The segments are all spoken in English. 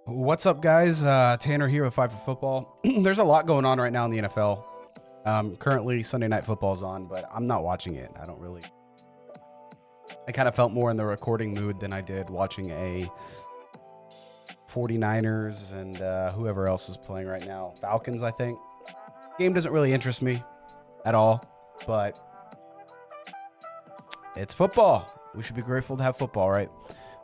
What's up, guys? Tanner here with Five for Football. There's a lot going on right now in the NFL. Currently, Sunday Night Football's on, but I'm not watching it. I kind of felt more in the recording mood than I did watching a 49ers and whoever else is playing right now. Falcons, I think. Game doesn't really interest me at all, but it's football. We should be grateful to have football, right?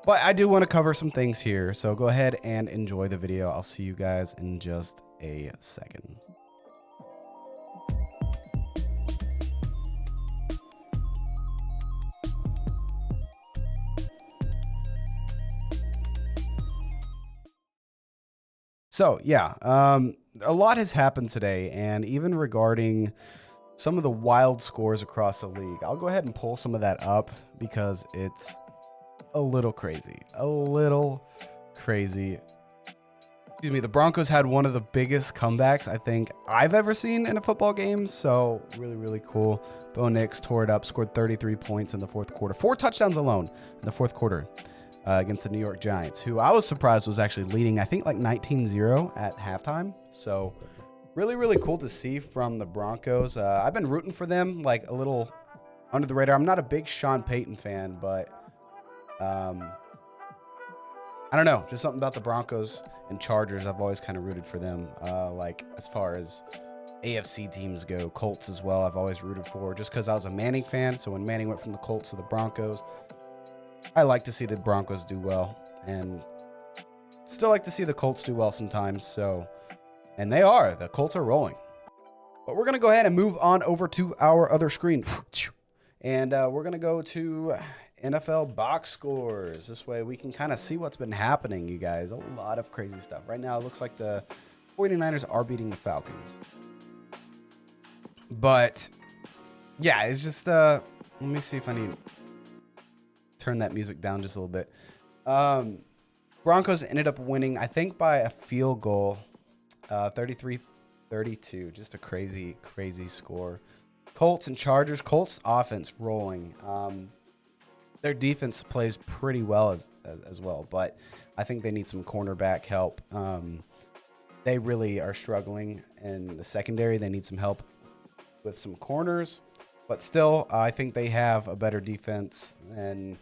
But I do want to cover some things here, so go ahead and enjoy the video. I'll see you guys in just a second. So, yeah, a lot has happened today, and even regarding some of the wild scores across the league. I'll go ahead and pull some of that up because it's a little crazy. Excuse me, the Broncos had one of the biggest comebacks I think I've ever seen in a football game, so really cool. Bo Nix tore it up, scored 33 points in the fourth quarter. 4 touchdowns alone in the fourth quarter against the New York Giants, who I was surprised was actually leading, I think, like 19-0 at halftime. So really cool to see from the Broncos. I've been rooting for them like a little under the radar. I'm not a big Sean Payton fan, but I don't know, just something about the Broncos and Chargers. I've always kind of rooted for them. Like as far as AFC teams go, Colts as well, I've always rooted for, just because I was a Manning fan. So when Manning went from the Colts to the Broncos, I like to see the Broncos do well, and still like to see the Colts do well sometimes. So, and the Colts are rolling. But we're going to go ahead and move on over to our other screen. And we're going to go to NFL box scores. This way we can kind of see what's been happening, you guys. A lot of crazy stuff. Right now it looks like the 49ers are beating the Falcons. But, yeah, it's just, let me see if I need to turn that music down just a little bit. Broncos ended up winning, I think, by a field goal, 33-32. Just a crazy score. Colts and Chargers. Colts offense rolling. Their defense plays pretty well as well, but I think they need some cornerback help. They really are struggling in the secondary. They need some help with some corners, but still, I think they have a better defense and,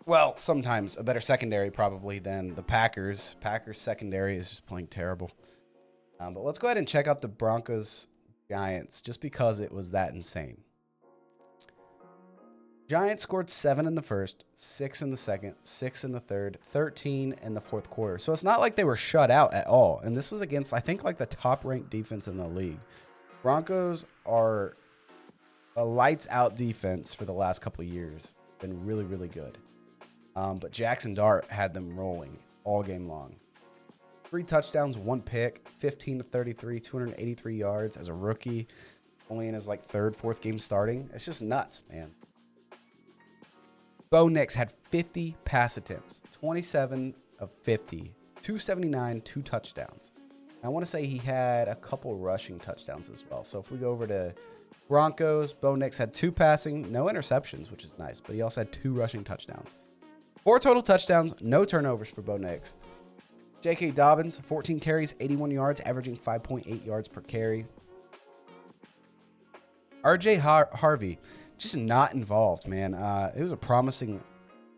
well, sometimes a better secondary probably than the Packers. Packers secondary is just playing terrible. But let's go ahead and check out the Broncos Giants just because it was that insane. Giants scored 7 in the first, 6 in the second, 6 in the third, 13 in the fourth quarter. So it's not like they were shut out at all. And this is against, I think, like the top-ranked defense in the league. Broncos are a lights-out defense for the last couple of years. Been really good. But Jackson Dart had them rolling all game long. 3 touchdowns, 1 pick, 15-33, 283 yards as a rookie. Only in his like 3rd, 4th game starting. It's just nuts, man. Bo Nix had 50 pass attempts, 27 of 50, 279, 2 touchdowns. I want to say he had a couple rushing touchdowns as well. So if we go over to Broncos, Bo Nix had 2 passing, no interceptions, which is nice, but he also had 2 rushing touchdowns. 4 total touchdowns, no turnovers for Bo Nix. J.K. Dobbins, 14 carries, 81 yards, averaging 5.8 yards per carry. R.J. Harvey, just not involved, man. It was a promising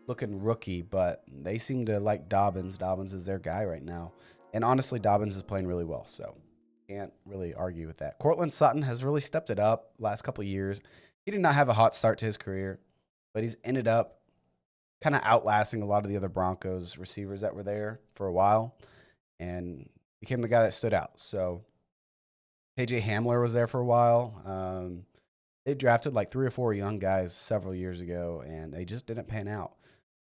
looking rookie, but they seem to like Dobbins. Dobbins is their guy right now. And honestly, Dobbins is playing really well, so can't really argue with that. Courtland Sutton has really stepped it up last couple of years. He did not have a hot start to his career, but he's ended up kind of outlasting a lot of the other Broncos receivers that were there for a while and became the guy that stood out. So KJ Hamler was there for a while. They drafted like 3 or 4 young guys several years ago, and they just didn't pan out.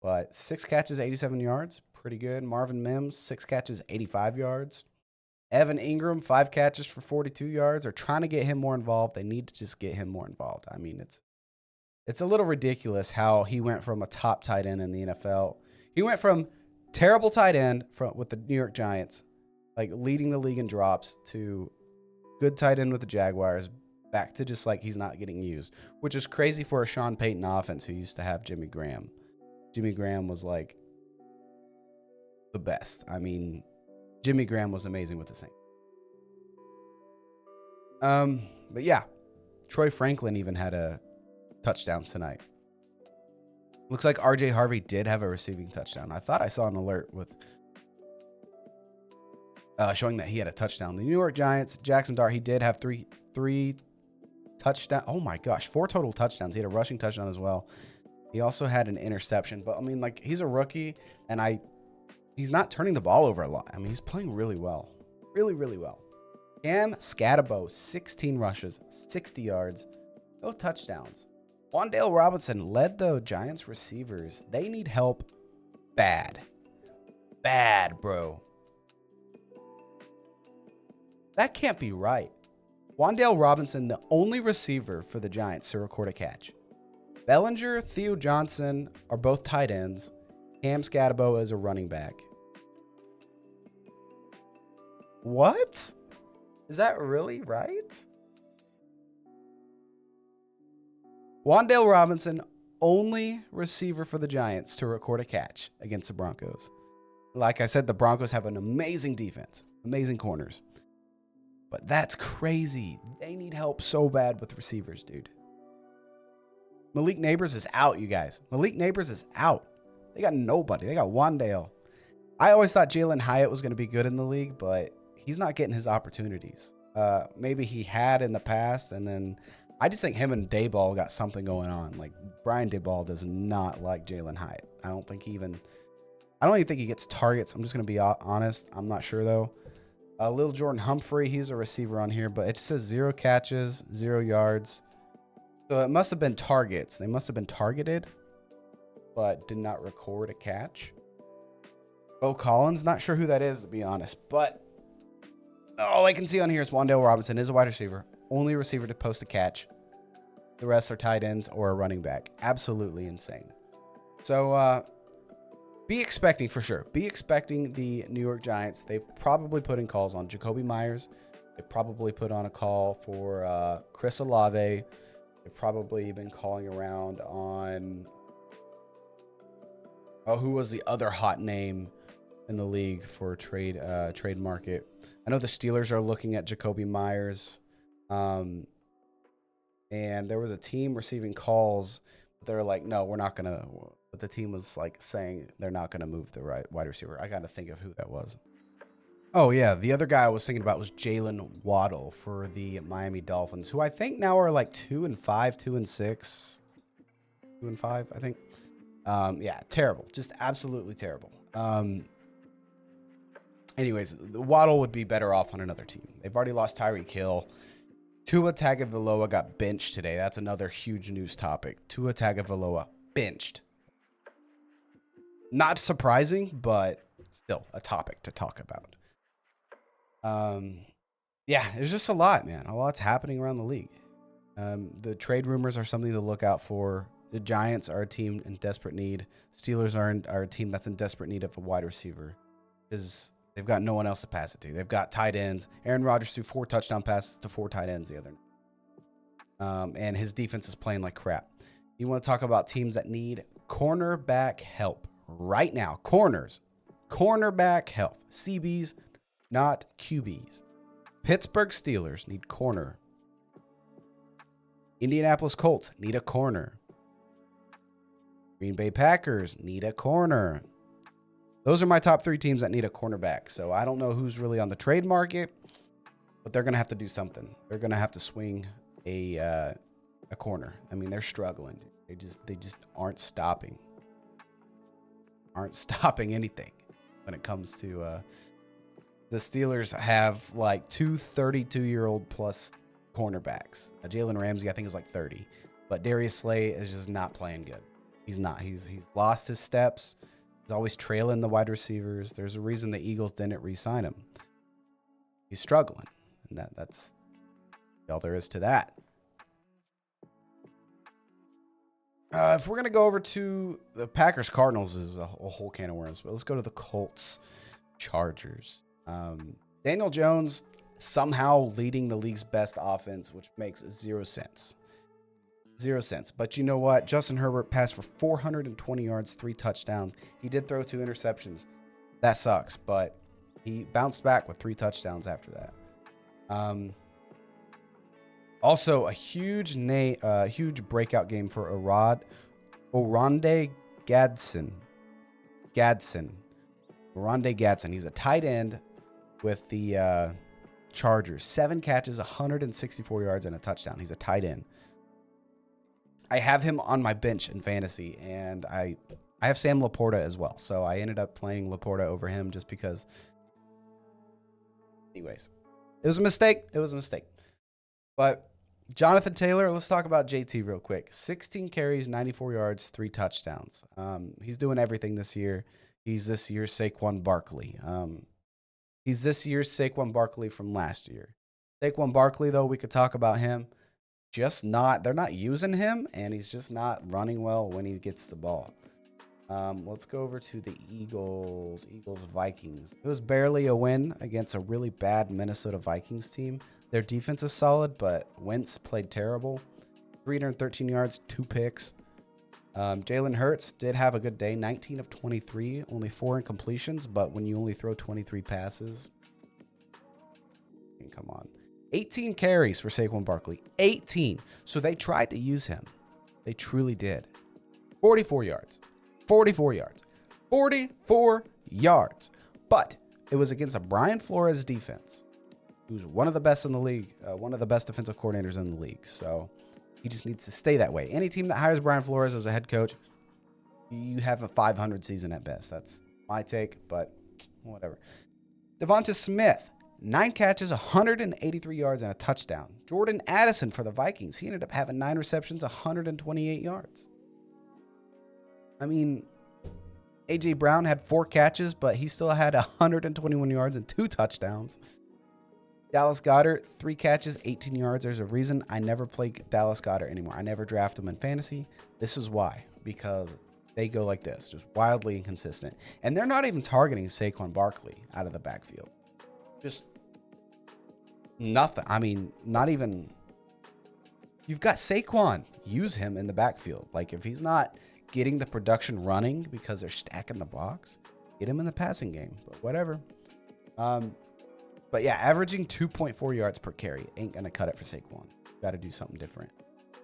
But 6 catches, 87 yards, pretty good. Marvin Mims, 6 catches, 85 yards. Evan Ingram, 5 catches for 42 yards. They're trying to get him more involved. They need to just get him more involved. I mean, it's a little ridiculous how he went from a top tight end in the NFL. He went from terrible tight end with the New York Giants, like leading the league in drops, to good tight end with the Jaguars, back to just like he's not getting used, which is crazy for a Sean Payton offense who used to have Jimmy Graham. Jimmy Graham was like the best. I mean, Jimmy Graham was amazing with the Saints. But yeah, Troy Franklin even had a touchdown tonight. Looks like RJ Harvey did have a receiving touchdown. I thought I saw an alert with showing that he had a touchdown. The New York Giants, Jackson Dart, he did have three touchdowns. Oh my gosh, 4 total touchdowns. He had a rushing touchdown as well. He also had an interception. But I mean, like, he's a rookie, and he's not turning the ball over a lot. I mean, he's playing really well. Really, really well. Cam Scatabo, 16 rushes, 60 yards, no touchdowns. Wan'Dale Robinson led the Giants receivers. They need help bad. Bad, bro. That can't be right. Wan'Dale Robinson, the only receiver for the Giants to record a catch. Bellinger, Theo Johnson are both tight ends. Cam Scatabo is a running back. What? Is that really right? Wan'Dale Robinson, only receiver for the Giants to record a catch against the Broncos. Like I said, the Broncos have an amazing defense, amazing corners. But that's crazy. They need help so bad with receivers, dude. Malik Neighbors is out, you guys. Malik Neighbors is out. They got nobody. They got Wan'Dale. I always thought Jalen Hyatt was going to be good in the league, but he's not getting his opportunities. Maybe he had in the past, and then I just think him and Dayball got something going on. Like, Brian Dayball does not like Jalen Hyatt. I don't even think he gets targets. I'm just going to be honest. I'm not sure, though. Lil Jordan Humphrey, he's a receiver on here, but it just says 0 catches, 0 yards. So it must have been targets. They must have been targeted, but did not record a catch. Bo Collins, not sure who that is, to be honest. But all I can see on here is Wan'Dale Robinson is a wide receiver. Only receiver to post a catch. The rest are tight ends or a running back. Absolutely insane. So be expecting for sure. Be expecting the New York Giants. They've probably put in calls on Jacoby Myers. They've probably put on a call for Chris Olave. They've probably been calling around on who was the other hot name in the league for trade market. I know the Steelers are looking at Jacoby Myers. And there was a team receiving calls, but they were like, no, we're not going to. But the team was like saying they're not going to move the wide receiver. I got to think of who that was. Oh, yeah. The other guy I was thinking about was Jalen Waddle for the Miami Dolphins, who I think now are like 2-5, 2-6, 2-5, I think. Yeah, terrible. Just absolutely terrible. Anyways, Waddle would be better off on another team. They've already lost Tyreek Hill. Tua Tagovailoa got benched today. That's another huge news topic. Tua Tagovailoa benched. Not surprising, but still a topic to talk about. Yeah, there's just a lot, man. A lot's happening around the league. The trade rumors are something to look out for. The Giants are a team in desperate need. Steelers are a team that's in desperate need of a wide receiver because they've got no one else to pass it to. They've got tight ends. Aaron Rodgers threw 4 touchdown passes to 4 tight ends the other night. And his defense is playing like crap. You want to talk about teams that need cornerback help right now. Cornerback help. CBs, not QBs. Pittsburgh Steelers need corner. Indianapolis Colts need a corner. Green Bay Packers need a corner. Those are my top 3 teams that need a cornerback. So I don't know who's really on the trade market, but they're going to have to do something. They're going to have to swing a corner. I mean, they're struggling. They just aren't stopping. Aren't stopping anything when it comes to the Steelers have like 2 32-year-old plus cornerbacks. Jalen Ramsey, I think, is like 30. But Darius Slay is just not playing good. He's not. He's lost his steps. He's always trailing the wide receivers. There's a reason the Eagles didn't re-sign him. He's struggling. And that's all there is to that. If we're going to go over to the Packers-Cardinals is a whole can of worms. But let's go to the Colts-Chargers. Daniel Jones somehow leading the league's best offense, which makes 0 sense. 0 cents. But you know what? Justin Herbert passed for 420 yards, 3 touchdowns. He did throw 2 interceptions. That sucks, but he bounced back with 3 touchdowns after that. Also, a huge breakout game for Oronde Gadsden. Oronde Gadsden. He's a tight end with the Chargers. 7 catches, 164 yards, and a touchdown. He's a tight end. I have him on my bench in fantasy, and I have Sam Laporta as well. So I ended up playing Laporta over him just because. Anyways, it was a mistake. But Jonathan Taylor, let's talk about JT real quick. 16 carries, 94 yards, 3 touchdowns. He's doing everything this year. He's this year's Saquon Barkley. He's this year's Saquon Barkley from last year. Saquon Barkley, though, we could talk about him. They're not using him, and he's just not running well when he gets the ball. Let's go over to the Eagles. Vikings. It was barely a win against a really bad Minnesota Vikings team. Their defense is solid, but Wentz played terrible. 313 yards, 2 picks. Jalen Hurts did have a good day. 19 of 23, only 4 incompletions, but when you only throw 23 passes, come on. 18 carries for Saquon Barkley. 18. So they tried to use him. They truly did. 44 yards. 44 yards. 44 yards. But it was against a Brian Flores defense, who's one of the best in the league, one of the best defensive coordinators in the league. So he just needs to stay that way. Any team that hires Brian Flores as a head coach, you have a 500 season at best. That's my take, but whatever. Devonta Smith, 9 catches, 183 yards, and a touchdown. Jordan Addison for the Vikings. He ended up having 9 receptions, 128 yards. I mean, A.J. Brown had 4 catches, but he still had 121 yards and 2 touchdowns. Dallas Goedert, 3 catches, 18 yards. There's a reason I never play Dallas Goedert anymore. I never draft him in fantasy. This is why. Because they go like this, just wildly inconsistent. And they're not even targeting Saquon Barkley out of the backfield. Just nothing. I mean, not even. You've got Saquon. Use him in the backfield. Like, if he's not getting the production running because they're stacking the box, get him in the passing game. But whatever. But yeah, averaging 2.4 yards per carry ain't going to cut it for Saquon. Got to do something different.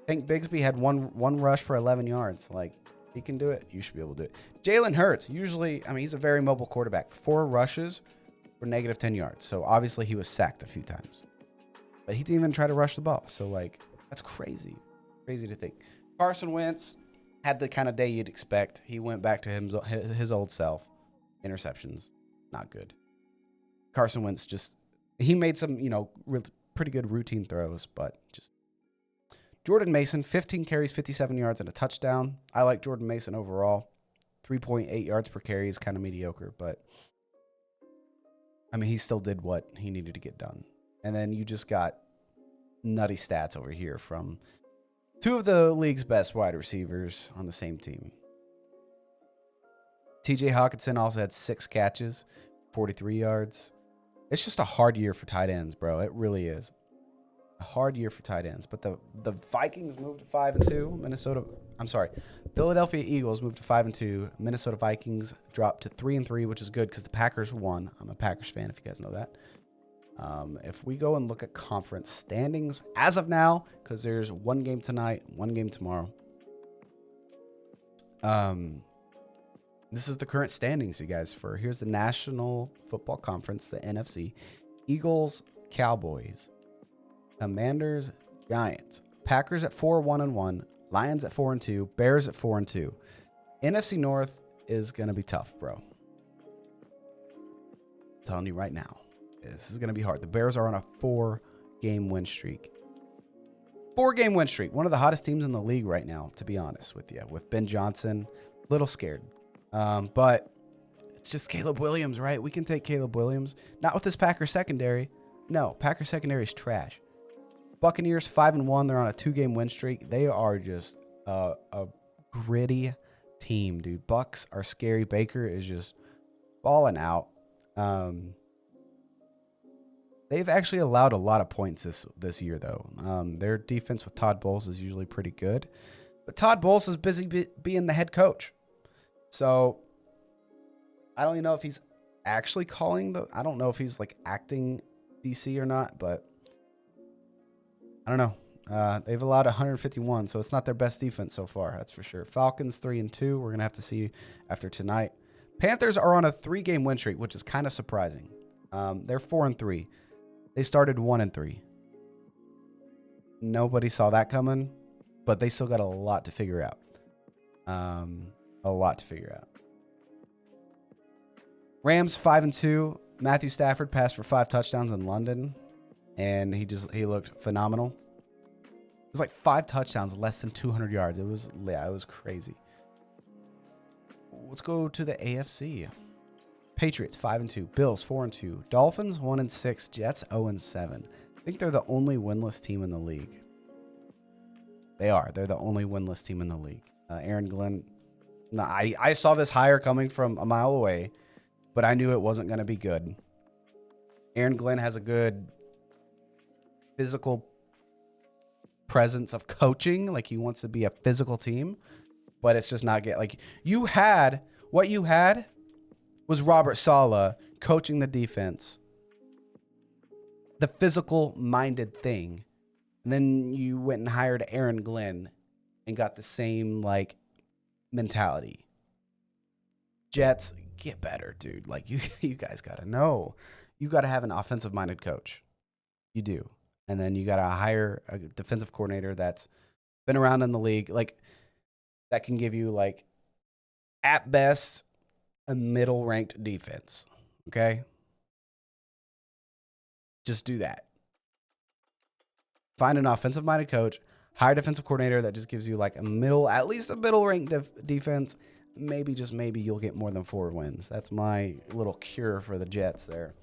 Tank Bigsby had one rush for 11 yards. Like, he can do it. You should be able to do it. Jalen Hurts, usually, I mean, he's a very mobile quarterback. 4 rushes for negative 10 yards. So obviously he was sacked a few times. But he didn't even try to rush the ball. So, like, that's crazy. Crazy to think. Carson Wentz had the kind of day you'd expect. He went back to his old self. Interceptions, not good. Carson Wentz he made some, pretty good routine throws, but just. Jordan Mason, 15 carries, 57 yards, and a touchdown. I like Jordan Mason overall. 3.8 yards per carry is kind of mediocre, but I mean, he still did what he needed to get done. And then you just got nutty stats over here from 2 of the league's best wide receivers on the same team. TJ Hawkinson also had 6 catches, 43 yards. It's just a hard year for tight ends, bro. It really is. A hard year for tight ends. But the Vikings moved to 5-2. Philadelphia Eagles moved to 5-2. Minnesota Vikings dropped to 3-3, which is good because the Packers won. I'm a Packers fan, if you guys know that. If we go and look at conference standings as of now, because there's 1 game tonight, 1 game tomorrow. This is the current standings, you guys. Here's the National Football Conference, the NFC. Eagles, Cowboys, Commanders, Giants, Packers at 4-1-1, Lions at 4-2, Bears at 4-2. NFC North is gonna be tough, bro. I'm telling you right now, this is gonna be hard. The Bears are on a 4-game win streak. 4-game win streak. One of the hottest teams in the league right now, to be honest with you. With Ben Johnson, a little scared. But it's just Caleb Williams, right? We can take Caleb Williams. Not with this Packers secondary. No, Packers secondary is trash. Buccaneers 5-1. They're on a 2-game win streak. They are just a gritty team, dude. Bucks are scary. Baker is just balling out. They've actually allowed a lot of points this year, though. Their defense with Todd Bowles is usually pretty good. But Todd Bowles is busy being the head coach. So I don't even know if he's actually calling the. I don't know if he's like acting DC or not, but I don't know. They've allowed 151, so it's not their best defense so far. That's for sure. Falcons 3-2. We're gonna have to see after tonight. Panthers are on a 3-game win streak, which is kind of surprising. They're 4-3. They started 1-3. Nobody saw that coming, but they still got a lot to figure out. A lot to figure out. Rams 5-2. Matthew Stafford passed for 5 touchdowns in London, and he looked phenomenal. It was like 5 touchdowns, less than 200 yards. It was crazy. Let's go to the AFC. Patriots 5-2. Bills 4-2. Dolphins 1-6. Jets 0-7. I think they're the only winless team in the league. They are. They're the only winless team in the league. Aaron Glenn. No, I saw this hire coming from a mile away, but I knew it wasn't going to be good. Aaron Glenn has a good physical presence of coaching. Like, he wants to be a physical team, but it's just not what you had was Robert Saleh coaching the defense, the physical minded thing. And then you went and hired Aaron Glenn and got the same mentality. Jets, get better, dude. Like, you guys got to know. You got to have an offensive minded coach. You do. And then you got to hire a defensive coordinator that's been around in the league, that can give you at best a middle ranked defense. Okay? Just do that. Find an offensive minded coach, hire a defensive coordinator that just gives you at least a middle ranked defense. Maybe, just maybe, you'll get more than 4 wins. That's my little cure for the Jets there.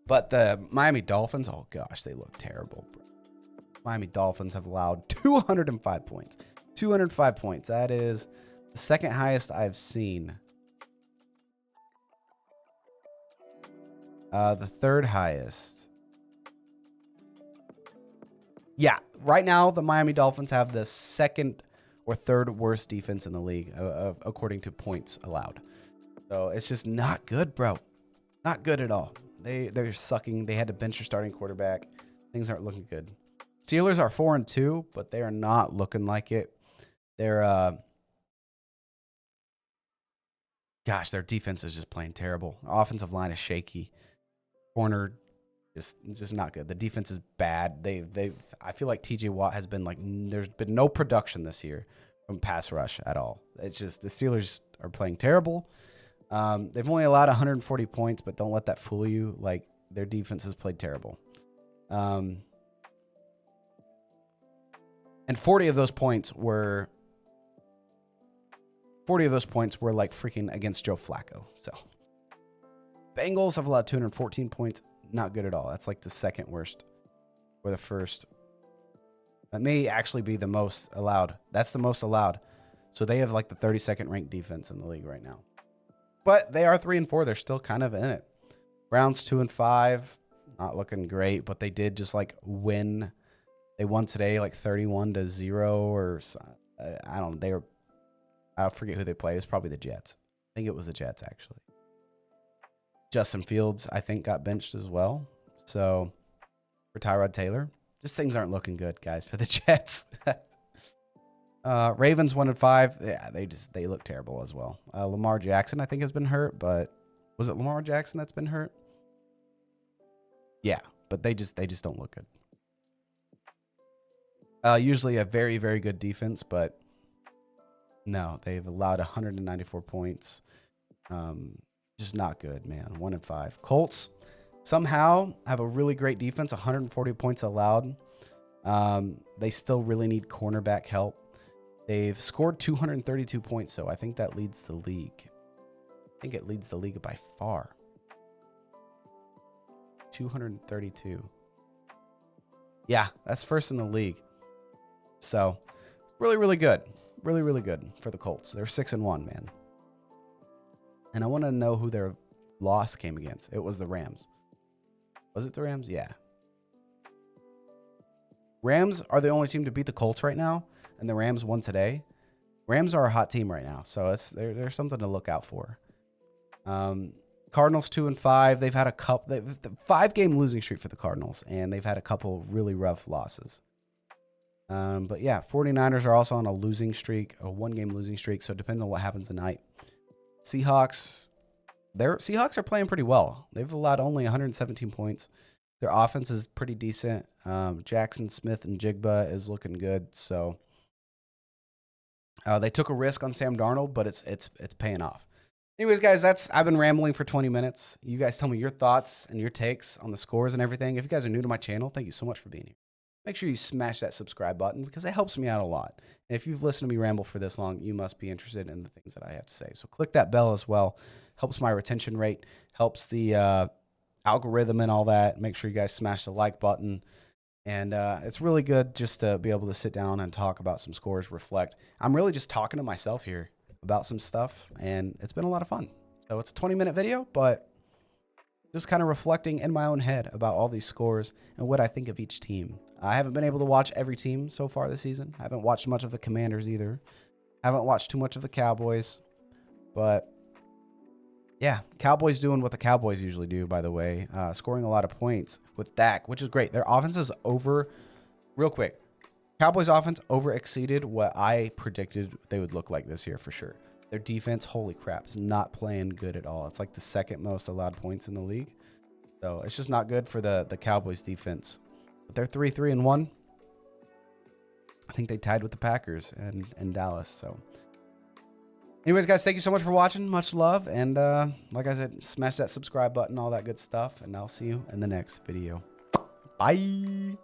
But the Miami Dolphins, oh gosh, they look terrible. Miami Dolphins have allowed 205 points. 205 points. That is the second highest I've seen. The third highest. Yeah, right now the Miami Dolphins have the second or third worst defense in the league, according to points allowed. So it's just not good, bro. Not good at all. They're sucking. They had to bench their starting quarterback. Things aren't looking good. Steelers are 4-2, but they are not looking like it. They're their defense is just playing terrible. Offensive line is shaky. Corner just not good. The defense is bad. I feel like TJ Watt has been there's been no production this year from pass rush at all. It's just the Steelers are playing terrible. They've only allowed 140 points, but don't let that fool you. Their defense has played terrible. And 40 of those points were freaking against Joe Flacco. So Bengals have allowed 214 points. Not good at all. That's the second worst or the first. That may actually be the most allowed. That's the most allowed. So they have the 32nd ranked defense in the league right now. But they are 3-4. They're still kind of in it. Browns 2-5. Not looking great, but they did just win. They won today 31-0 or I don't know. I forget who they played. It's probably the Jets. I think it was the Jets actually. Justin Fields, I think, got benched as well. So for Tyrod Taylor, just things aren't looking good, guys, for the Jets. Ravens 1-5. Yeah, they look terrible as well. Lamar Jackson, I think, has been hurt, but was it Lamar Jackson that's been hurt? Yeah, but they just don't look good. Usually a very, very good defense, but no, they've allowed 194 points. Just not good, man. 1-5. Colts somehow have a really great defense, 140 points allowed. They still really need cornerback help. They've scored 232 points, so I think that leads the league. I think it leads the league by far. 232. Yeah, that's first in the league. So, really, really good. Really, really good for the Colts. They're 6-1, man. And I want to know who their loss came against. It was the Rams. Was it the Rams? Yeah. Rams are the only team to beat the Colts right now, and the Rams won today. Rams are a hot team right now, so there's something to look out for. Cardinals 2-5. They've had a couple. They've 5-game losing streak for the Cardinals, and they've had a couple really rough losses. But yeah, 49ers are also on a losing streak, a 1-game losing streak. So it depends on what happens tonight. Seahawks are playing pretty well. They've allowed only 117 points. Their offense is pretty decent. Jackson Smith and Jigba is looking good. So they took a risk on Sam Darnold, but it's paying off. Anyways, guys, I've been rambling for 20 minutes. You guys tell me your thoughts and your takes on the scores and everything. If you guys are new to my channel, thank you so much for being here. Make sure you smash that subscribe button because it helps me out a lot. And if you've listened to me ramble for this long, you must be interested in the things that I have to say. So click that bell as well. Helps my retention rate, helps the algorithm and all that. Make sure you guys smash the like button. And it's really good just to be able to sit down and talk about some scores, reflect. I'm really just talking to myself here about some stuff, and it's been a lot of fun. So it's a 20-minute video, but just kind of reflecting in my own head about all these scores and what I think of each team. I haven't been able to watch every team so far this season. I haven't watched much of the Commanders either. I haven't watched too much of the Cowboys. But yeah, Cowboys doing what the Cowboys usually do, by the way. Scoring a lot of points with Dak, which is great. Their offense is real quick. Cowboys offense over-exceeded what I predicted they would look like this year for sure. Their defense, holy crap, is not playing good at all. It's like the second most allowed points in the league. So it's just not good for the Cowboys defense. But they're 3-3-1. I think they tied with the Packers and Dallas. So anyways, guys, thank you so much for watching. Much love. And like I said, smash that subscribe button, all that good stuff. And I'll see you in the next video. Bye.